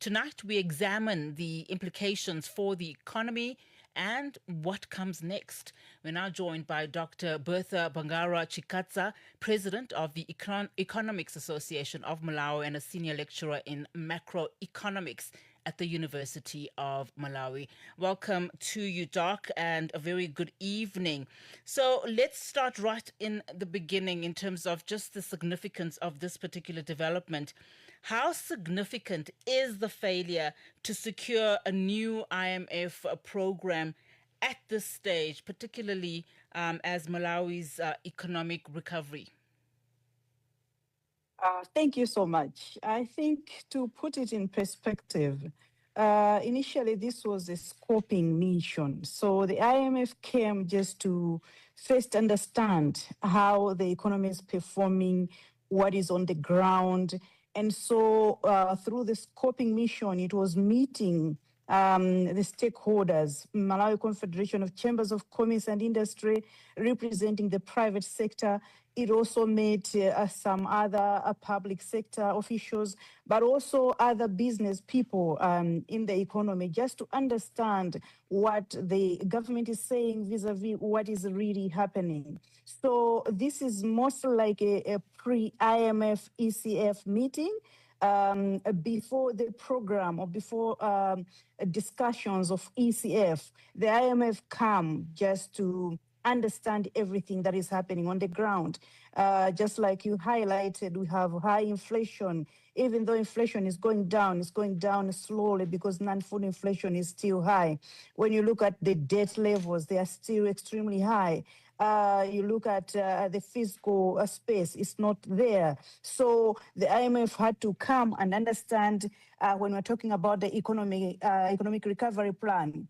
Tonight, we examine the implications for the economy and what comes next. We're now joined by Dr. Bertha Bangara Chikadza, President of the Economics Association of Malawi and a senior lecturer in macroeconomics at the University of Malawi. Welcome to you, Doc, and a very good evening. So let's start right in the beginning in terms of just the significance of this particular development. How significant is the failure to secure a new IMF program at this stage, particularly as Malawi's economic recovery? Thank you so much. I think to put it in perspective, initially this was a scoping mission. So the IMF came just to first understand how the economy is performing, what is on the ground. And so through the scoping mission, it was meeting the stakeholders, Malawi Confederation of Chambers of Commerce and Industry, representing the private sector. It also met some other public sector officials, but also other business people in the economy, just to understand what the government is saying vis-a-vis what is really happening. So this is mostly like a pre-IMF ECF meeting. Before the program or before discussions of ECF, the IMF come just to understand everything that is happening on the ground. Just like you highlighted, we have high inflation. Even though inflation is going down, it's going down slowly because non-food inflation is still high. When you look at the debt levels, they are still extremely high. You look at the fiscal space, it's not there. So the IMF had to come and understand when we're talking about the economic recovery plan,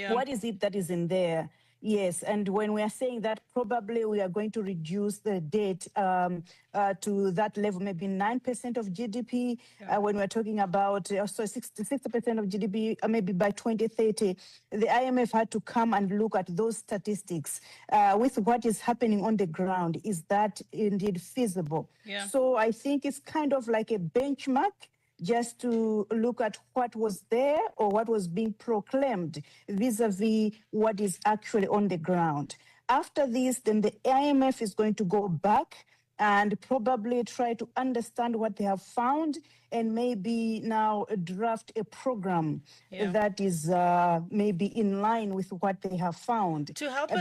what is it that is in there? Yes, and when we are saying that probably we are going to reduce the debt to that level, maybe 9% of GDP, when we're talking about also 60% of GDP, maybe by 2030, the IMF had to come and look at those statistics with what is happening on the ground. Is that indeed feasible? Yeah. So I think it's kind of like a benchmark just to look at what was there or what was being proclaimed vis-a-vis what is actually on the ground. After this, then the IMF is going to go back and probably try to understand what they have found and maybe now draft a program that is maybe in line with what they have found. To help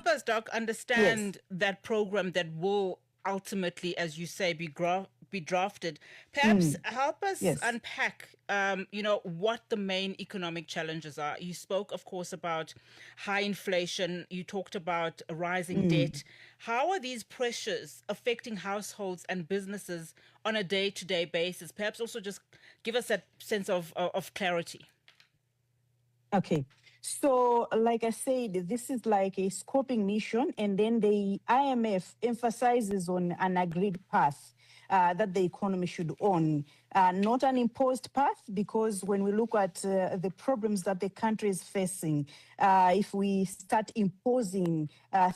us, Doc, understand that program that will ultimately, as you say, be drafted. Perhaps help us unpack, what the main economic challenges are. You spoke, of course, about high inflation. You talked about a rising debt. How are these pressures affecting households and businesses on a day-to-day basis? Perhaps also just give us that sense of clarity. Okay. So, like I said, this is like a scoping mission, and then the IMF emphasizes on an agreed path that the economy should own, not an imposed path, because when we look at the problems that the country is facing, if we start imposing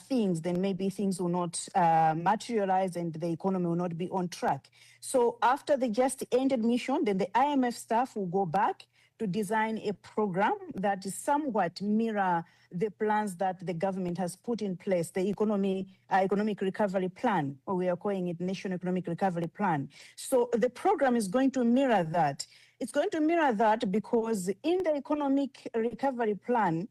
things, then maybe things will not materialize and the economy will not be on track. So after the just ended mission, then the IMF staff will go back to design a program that is somewhat mirror the plans that the government has put in place, the economic recovery plan, or we are calling it National Economic Recovery Plan. So the program is going to mirror that. It's going to mirror that because in the economic recovery plan,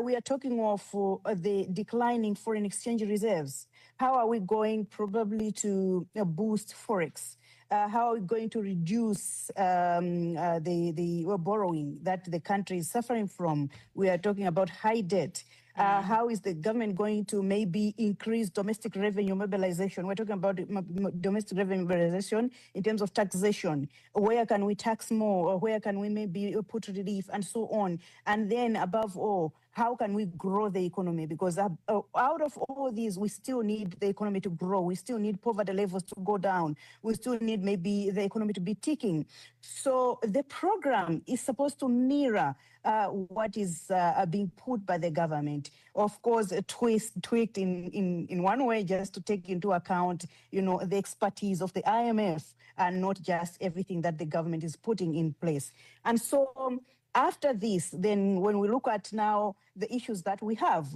we are talking of the declining foreign exchange reserves. How are we going probably to boost Forex? How are we going to reduce the borrowing that the country is suffering from? We are talking about high debt. How is the government going to maybe increase domestic revenue mobilization? We're talking about domestic revenue mobilization in terms of taxation. Where can we tax more? Or where can we maybe put relief and so on? And then above all, how can we grow the economy? Because out of all these, we still need the economy to grow. We still need poverty levels to go down. We still need maybe the economy to be ticking. So the program is supposed to mirror what is being put by the government. Of course, tweaked in one way, just to take into account, the expertise of the IMF and not just everything that the government is putting in place. And so after this, then when we look at now the issues that we have,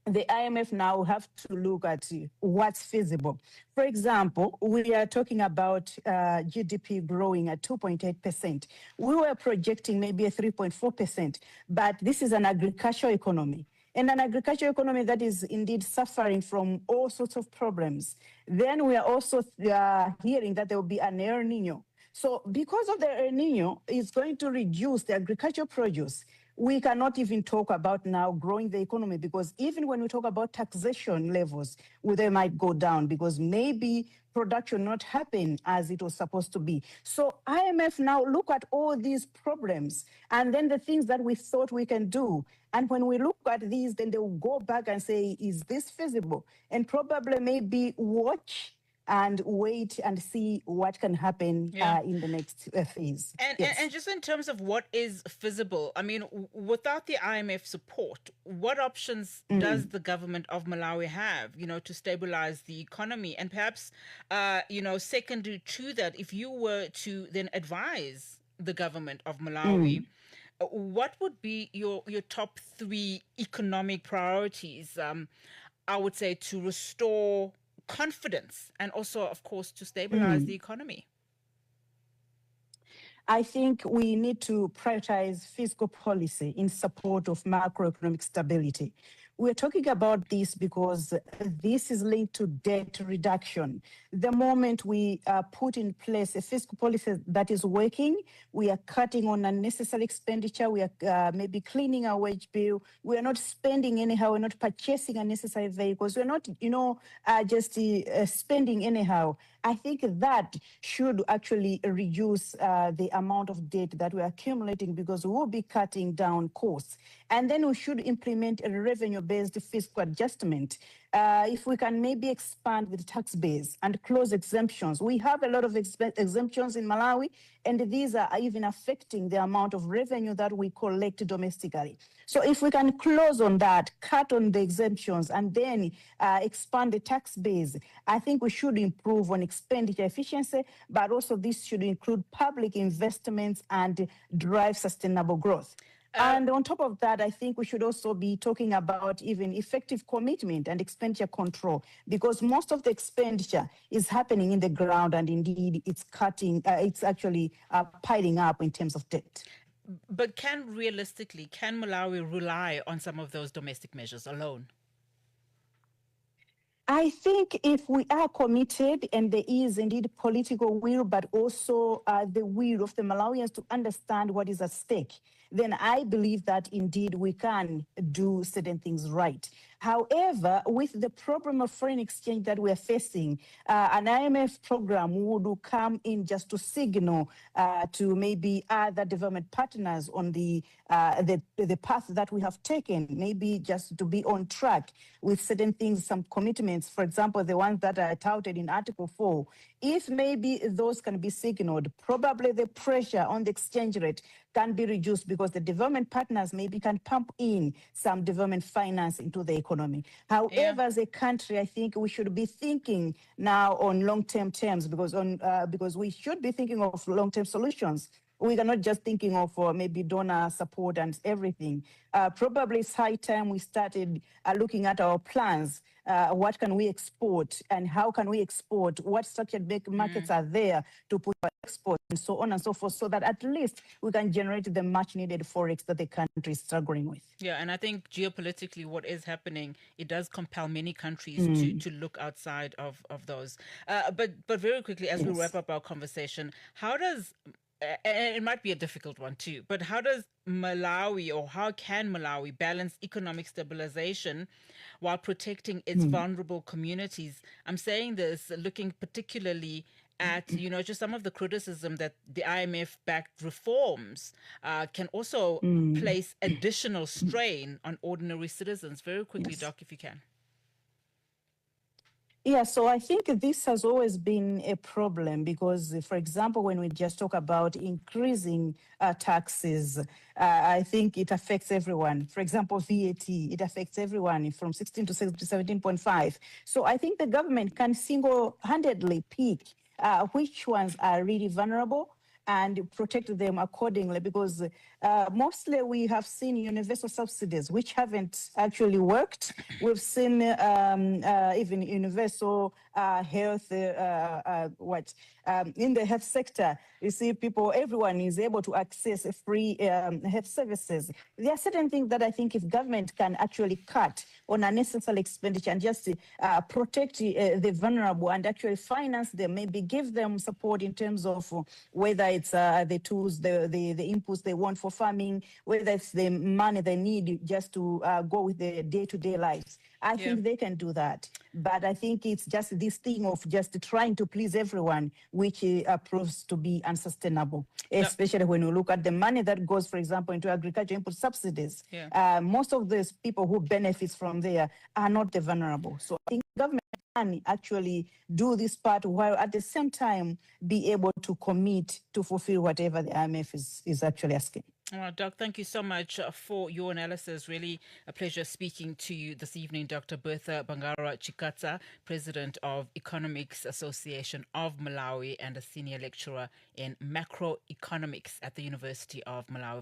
the IMF now have to look at what's feasible. For example, we are talking about GDP growing at 2.8%. We were projecting maybe a 3.4%, but this is an agricultural economy. And an agricultural economy that is indeed suffering from all sorts of problems. Then we are also hearing that there will be an El Nino. So because of the El Nino, it's going to reduce the agricultural produce. We cannot even talk about now growing the economy, because even when we talk about taxation levels, well, they might go down because maybe production not happen as it was supposed to be. So IMF now look at all these problems and then the things that we thought we can do. And when we look at these, then they will go back and say, is this feasible? And probably maybe watch and wait and see what can happen in the next phase. And just in terms of what is feasible, I mean, without the IMF support, what options does the government of Malawi have, to stabilize the economy? And perhaps, secondary to that, if you were to then advise the government of Malawi, what would be your top 3 economic priorities, I would say, to restore confidence and also, of course, to stabilize the economy? I think we need to prioritize fiscal policy in support of macroeconomic stability. We're talking about this because this is linked to debt reduction. The moment we put in place a fiscal policy that is working, we are cutting on unnecessary expenditure. We are maybe cleaning our wage bill. We are not spending anyhow. We're not purchasing unnecessary vehicles. We're not, just spending anyhow. I think that should actually reduce the amount of debt that we're accumulating, because we will be cutting down costs. And then we should implement a revenue-based fiscal adjustment. If we can maybe expand the tax base and close exemptions. We have a lot of exemptions in Malawi, and these are even affecting the amount of revenue that we collect domestically. So if we can close on that, cut on the exemptions, and then expand the tax base, I think we should improve on expenditure efficiency, but also this should include public investments and drive sustainable growth. And on top of that, I think we should also be talking about even effective commitment and expenditure control, because most of the expenditure is happening in the ground, and indeed it's actually piling up in terms of debt. But can Malawi rely on some of those domestic measures alone? I think if we are committed and there is indeed political will, but also the will of the Malawians to understand what is at stake, then I believe that indeed we can do certain things right. However, with the problem of foreign exchange that we are facing, an IMF program would come in just to signal to maybe other development partners on the path that we have taken, maybe just to be on track with certain things, some commitments, for example, the ones that are touted in Article 4. If maybe those can be signaled, probably the pressure on the exchange rate can be reduced, because the development partners maybe can pump in some development finance into the economy. However, as a country, I think we should be thinking now on long-term terms, because we should be thinking of long-term solutions. We are not just thinking of maybe donor support and everything. Probably it's high time we started looking at our plans. What can we export and how can we export? What structured markets are there to put our export, and so on and so forth, so that at least we can generate the much needed forex that the country is struggling with. Yeah, and I think geopolitically what is happening, it does compel many countries to look outside of those. But very quickly, as we wrap up our conversation, how does, and it might be a difficult one too, but how does Malawi, or how can Malawi balance economic stabilization while protecting its vulnerable communities? I'm saying this looking particularly at, just some of the criticism that the IMF-backed reforms can also place additional strain on ordinary citizens. Very quickly, Yes. Doc, if you can. Yeah, so I think this has always been a problem because, for example, when we just talk about increasing taxes, I think it affects everyone. For example, VAT, it affects everyone from 16 to 17.5. So I think the government can single-handedly pick which ones are really vulnerable and protect them accordingly, because mostly we have seen universal subsidies which haven't actually worked. We've seen even universal health, in the health sector, you see everyone is able to access free health services. There are certain things that I think if government can actually cut on unnecessary expenditure and just protect the vulnerable and actually finance them, maybe give them support in terms of whether it's the tools, the inputs they want for farming, whether it's the money they need just to go with the day-to-day lives. I think they can do that. But I think it's just this thing of just trying to please everyone, which proves to be unsustainable, especially when you look at the money that goes, for example, into agriculture input subsidies. Most of those people who benefit from there are not the vulnerable. So I think government can actually do this part while at the same time be able to commit to fulfill whatever the IMF is actually asking. Well, Doc, thank you so much for your analysis. Really a pleasure speaking to you this evening, Dr. Bertha Bangara Chikadza, President of Economics Association of Malawi and a senior lecturer in macroeconomics at the University of Malawi.